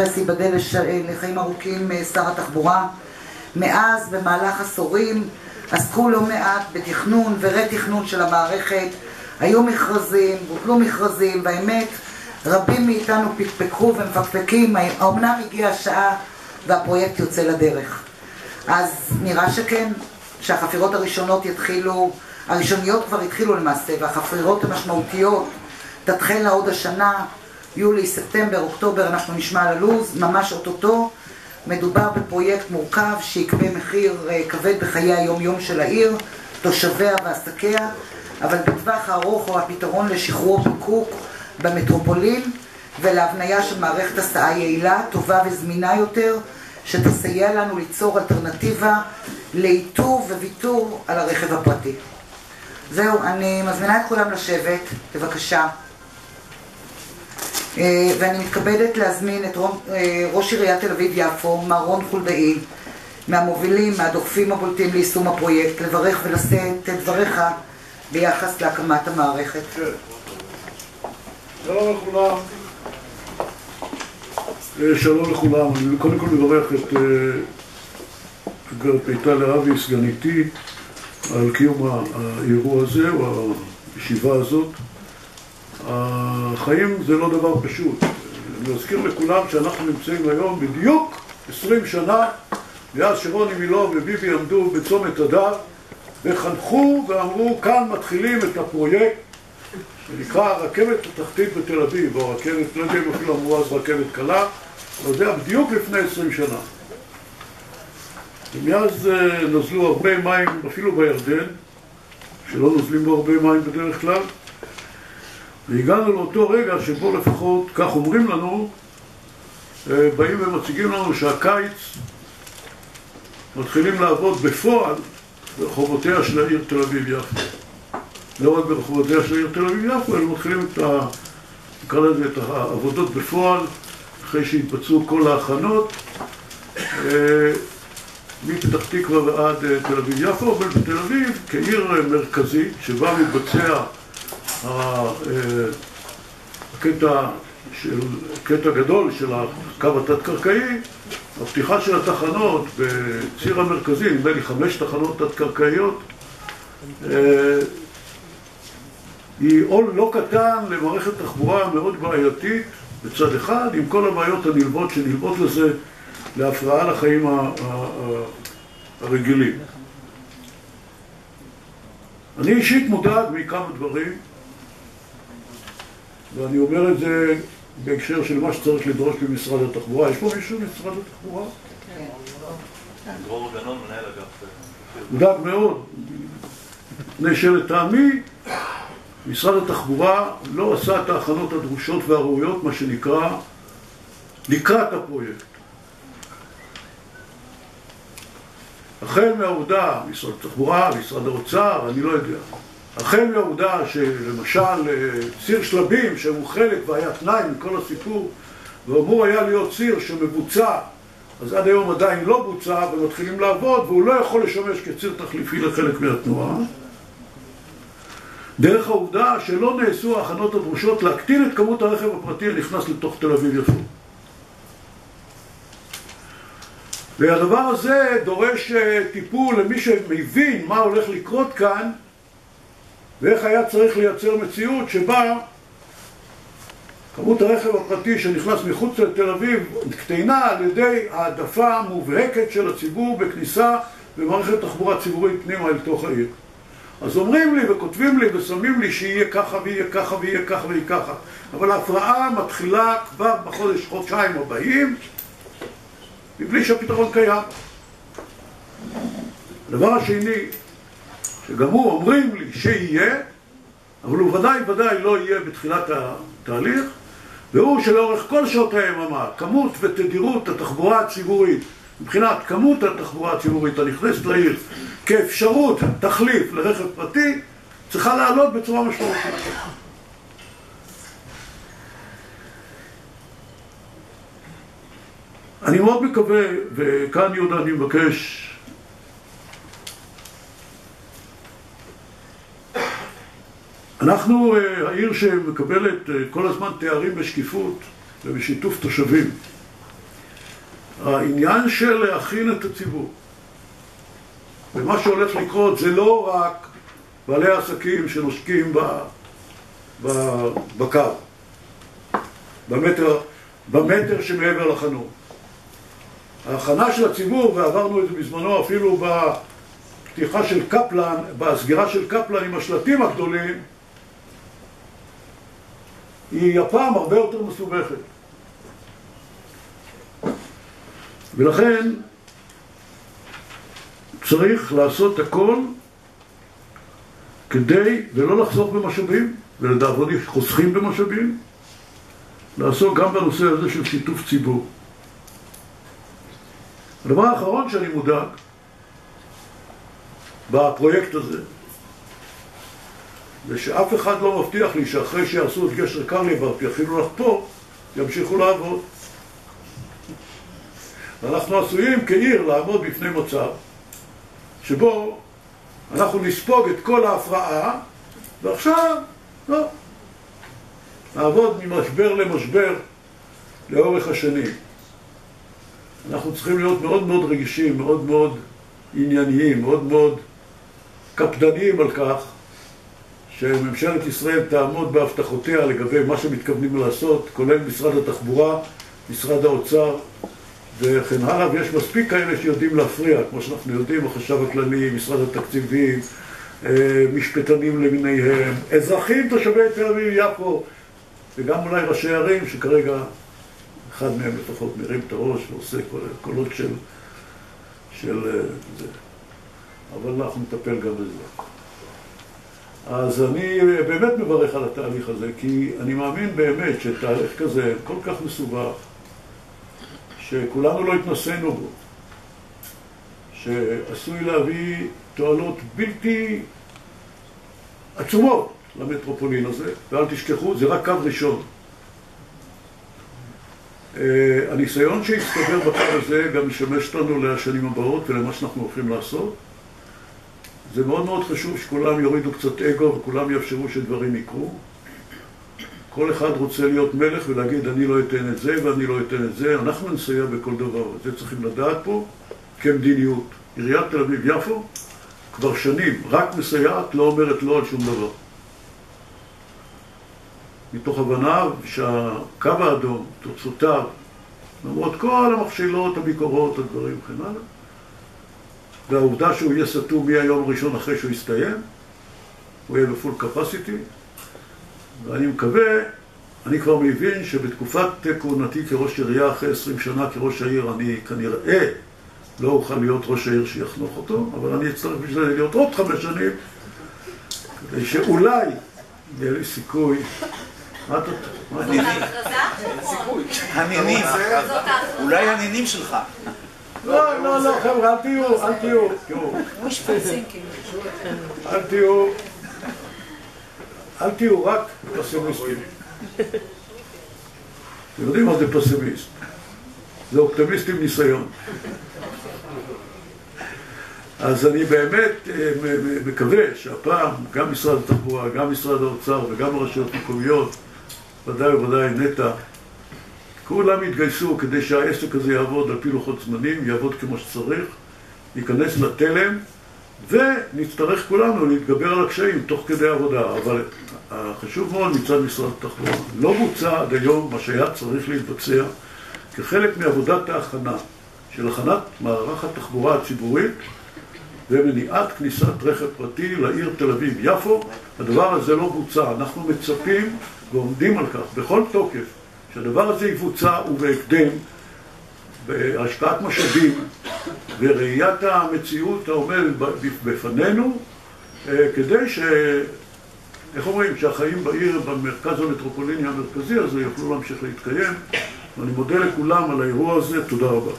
ייבדל לחיים ארוכים שר התחבורה. מאז במהלך עשורים עסקו לא מעט בתכנון ורתכנון של המערכת. היו מכרזים, בוטלו מכרזים, והאמת רבים מאיתנו פקפקו ומפקפקים האמנם הגיעה השעה והפרויקט יוצא לדרך. אז נראה שכן, שהחפירות הראשוניות כבר התחילו למעשה, והחפירות המשמעותיות תתחלנה עוד השנה, יולי, ספטמבר, אוקטובר. אנחנו נשמע על הלוז, ממש אוטוטו. מדובר בפרויקט מורכב שיקבל מחיר כבד בחיי היום-יום של העיר, תושביה ועסקיה, אבל בטווח הארוך הוא הפתרון לשחרור פקוק במטרופולין ולהבניה של מערכת הסעה יעילה, טובה וזמינה יותר, שתסייע לנו ליצור אלטרנטיבה לאיתור וויתור על הרכב הפרטי. זהו, אני מזמינה את כולם לשבת, בבקשה. ואני מתכבדת להזמין את ראש עיריית תל אביב-יפו, מר רון חולדאי, מהמובילים, מהדוחפים הבולטים ליישום הפרויקט, לברך ולשאת את דבריך ביחס להקמת המערכת. שלום לכולם. שלום לכולם. אני קודם כל מברך את גברת מיטל להבי, סגניתי, על קיום האירוע הזה או הישיבה הזאת. החיים זה לא דבר פשוט. אני מזכיר לכולם שאנחנו נמצאים היום בדיוק 20 שנה מאז שרוני מילוא וביבי עמדו בצומת הדר וחנכו ואמרו כאן מתחילים את הפרויקט שנקרא הרכבת התחתית בתל אביב, או רכבת, לא יודע אם אפילו אמרו אז רכבת קלה, אבל זה בדיוק לפני 20 שנה. ומאז נזלו הרבה מים אפילו בירדן, שלא נוזלים בו הרבה מים בדרך כלל, והגענו לאותו רגע שבו לפחות, כך אומרים לנו, באים ומציגים לנו שהקיץ מתחילים לעבוד בפועל ברחובותיה של העיר תל אביב-יפו. לא רק ברחובותיה של העיר תל אביב-יפו, אלא מתחילים נקרא לזה, את העבודות בפועל, אחרי שהתבצעו כל ההכנות, מפתח תקווה ועד תל אביב-יפו, אבל בתל אביב כעיר מרכזית שבה מתבצע הקטע גדול של הקו התת-קרקעי, הפתיחה של התחנות בציר המרכזי, נדמה לי 5 תחנות תת-קרקעיות, היא עול לא קטן למערכת תחבורה מאוד בעייתית בצד אחד, עם כל הבעיות הנלוות שנלוות לזה להפרעה לחיים הרגילים. אני אישית מודאג מכמה דברים, ואני אומר את זה בהקשר של מה שצריך לדרוש במשרד התחבורה. יש פה מישהו במשרד התחבורה? כן. דרור גנון, מנהל אגף. מודאג מאוד. מפני שלטעמי, משרד התחבורה לא עשה את ההכנות הדרושות והראויות, מה שנקרא, לקראת הפרויקט. החל מהעובדה, משרד התחבורה, משרד האוצר, אני לא יודע. החל מהעובדה שלמשל ציר שלבים שהוא חלק והיה תנאי מכל הסיפור ואמור היה להיות ציר שמבוצע, אז עד היום עדיין לא בוצע ומתחילים לעבוד והוא לא יכול לשמש כציר תחליפי לחלק מהתנועה. דרך העובדה שלא נעשו ההכנות הדרושות להקטין את כמות הרכב הפרטי הנכנס לתוך תל אביב-יפו. והדבר הזה דורש טיפול למי שמבין מה הולך לקרות כאן ואיך היה צריך לייצר מציאות שבה כמות הרכב הפרטי שנכנס מחוץ לתל אביב קטנה על ידי העדפה מובהקת של הציבור בכניסה במערכת תחבורה ציבורית פנימה אל תוך העיר. אז אומרים לי וכותבים לי ושמים לי שיהיה ככה ויהיה ככה ויהיה ככה ויהיה ככה, אבל ההפרעה מתחילה כבר חודשיים הבאים מבלי שהפתרון קיים. הדבר השני שגם הוא אומרים לי שיהיה, אבל הוא ודאי לא יהיה בתחילת התהליך, והוא שלאורך כל שעות היממה, כמות ותדירות התחבורה הציבורית, מבחינת כמות התחבורה הציבורית הנכנסת לעיר כאפשרות תחליף לרכב פרטי, צריכה לעלות בצורה משמעותית. אני מאוד מקווה, וכאן יהודה אני מבקש, אנחנו העיר שמקבלת כל הזמן תארים בשקיפות ובשיתוף תושבים. העניין של להכין את הציבור. ומה שהולך לקרות זה לא רק בעלי העסקים שנושקים בקו, במטר שמעבר לחנות. ההכנה של הציבור, ועברנו את זה בזמנו אפילו בפתיחה של קפלן, בסגירה של קפלן עם השלטים הגדולים, היא הפעם הרבה יותר מסובכת. ולכן צריך לעשות הכל כדי, ולא לחסוך במשאבים, ולדעתי חוסכים במשאבים, לעסוק גם בנושא הזה של שיתוף ציבור. הדבר האחרון שאני מודאג בפרויקט הזה, זה שאף אחד לא מבטיח לי שאחרי שיעשו את גשר קרליבארט יכילו לך פה, ימשיכו לעבוד. ואנחנו עשויים כעיר לעמוד בפני מצב שבו אנחנו נספוג את כל ההפרעה, ועכשיו, לא. נעבוד ממשבר למשבר לאורך השנים. אנחנו צריכים להיות מאוד מאוד רגישים, מאוד מאוד ענייניים, מאוד מאוד קפדניים על כך שממשלת ישראל תעמוד בהבטחותיה לגבי מה שמתכוונים לעשות, כולל משרד התחבורה, משרד האוצר וכן הלאה, ויש מספיק כאלה שיודעים להפריע, כמו שאנחנו יודעים, החשב הכללי, משרד התקציבים, משפטנים למיניהם, אזרחים תושבי תל אביב יפו, וגם אולי ראשי ערים שכרגע אחד מהם לפחות מרים את הראש ועושה קולות של זה. אבל אנחנו נטפל גם בזה. אז אני באמת מברך על התהליך הזה, כי אני מאמין באמת שתהליך כזה כל כך מסובך, שכולנו לא התנסינו בו, שעשוי להביא תועלות בלתי עצומות למטרופולין הזה, ואל תשכחו, זה רק קו ראשון. הניסיון שהצטבר בקו הזה גם משמש לנו לשנים הבאות ולמה שאנחנו הולכים לעשות. זה מאוד מאוד חשוב שכולם יורידו קצת אגו וכולם יאפשרו שדברים יקרו. כל אחד רוצה להיות מלך ולהגיד אני לא אתן את זה ואני לא אתן את זה. אנחנו נסייע בכל דבר. זה צריכים לדעת פה כמדיניות. עיריית תל אביב יפו כבר שנים רק מסייעת, לא אומרת לא על שום דבר. מתוך הבנה שהקו האדום, תוצאותיו, למרות כל המכשלות, הביקורות, הדברים וכן הלאה, והעובדה שהוא יהיה סתום מהיום הראשון אחרי שהוא יסתיים, הוא יהיה בפול קפסיטי, ואני מקווה, אני כבר מבין שבתקופת כהונתי כראש עירייה אחרי 20 שנה כראש העיר, אני כנראה לא אוכל להיות ראש העיר שיחנוך אותו, אבל אני אצטרך בשביל זה להיות עוד 5 שנים, כדי שאולי יהיה לי סיכוי. מה אתה? הנינים, אולי הנינים שלך. לא, חבר'ה, אל תהיו, אל תהיו רק פסימיסטים. אתם יודעים מה זה פסימיסט? זה אופטימיסט עם ניסיון. אז אני באמת מקווה שהפעם גם משרד התחבורה, גם משרד האוצר וגם הרשויות המקומיות, ודאי וודאי נטע, כולם יתגייסו כדי שהעסק הזה יעבוד על פי לוחות זמנים, יעבוד כמו שצריך, ייכנס לתלם, ונצטרך כולנו להתגבר על הקשיים תוך כדי עבודה. אבל חשוב מאוד מצד משרד התחבורה, לא בוצע עד היום מה שהיה צריך להתבצע כחלק מעבודת ההכנה של הכנת מערך התחבורה הציבורית ומניעת כניסת רכב פרטי לעיר תל אביב יפו. הדבר הזה לא בוצע. אנחנו מצפים ועומדים על כך בכל תוקף שהדבר הזה יבוצע ובהקדם בהשקעת משאבים וראיית המציאות העומד בפנינו, כדי איך אומרים, שהחיים בעיר, במרכז המטרופוליני המרכזי הזה יוכלו להמשיך להתקיים. ואני מודה לכולם על האירוע הזה. תודה רבה.